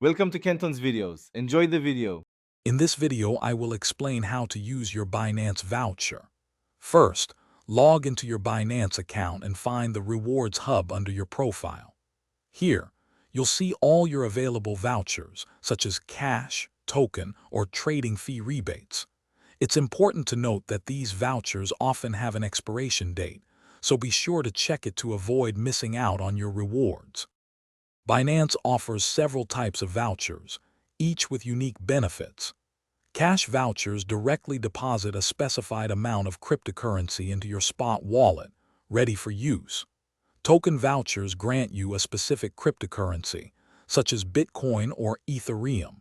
Welcome to Kenton's videos. Enjoy the video. In this video, I will explain how to use your Binance Voucher. First, log into your Binance account and find the Rewards Hub under your profile. Here, you'll see all your available vouchers, such as cash, token, or trading fee rebates. It's important to note that these vouchers often have an expiration date, so be sure to check it to avoid missing out on your rewards. Binance offers several types of vouchers, each with unique benefits. Cash vouchers directly deposit a specified amount of cryptocurrency into your spot wallet, ready for use. Token vouchers grant you a specific cryptocurrency, such as Bitcoin or Ethereum.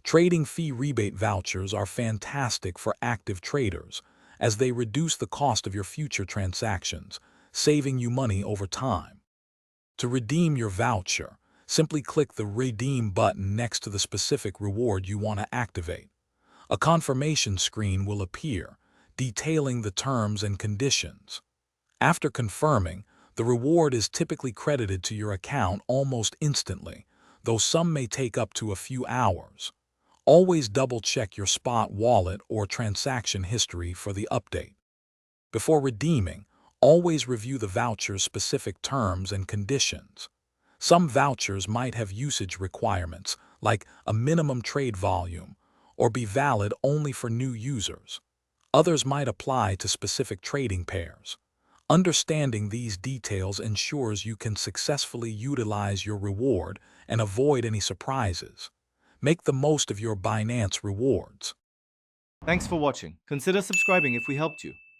Trading fee rebate vouchers are fantastic for active traders, as they reduce the cost of your future transactions, saving you money over time. To redeem your voucher, simply click the Redeem button next to the specific reward you want to activate. A confirmation screen will appear, detailing the terms and conditions. After confirming, the reward is typically credited to your account almost instantly, though some may take up to a few hours. Always double-check your spot wallet or transaction history for the update. Before redeeming, always review the voucher's specific terms and conditions. Some vouchers might have usage requirements, like a minimum trade volume, or be valid only for new users. Others might apply to specific trading pairs. Understanding these details ensures you can successfully utilize your reward and avoid any surprises. Make the most of your Binance rewards. Thanks for watching. Consider subscribing if we helped you.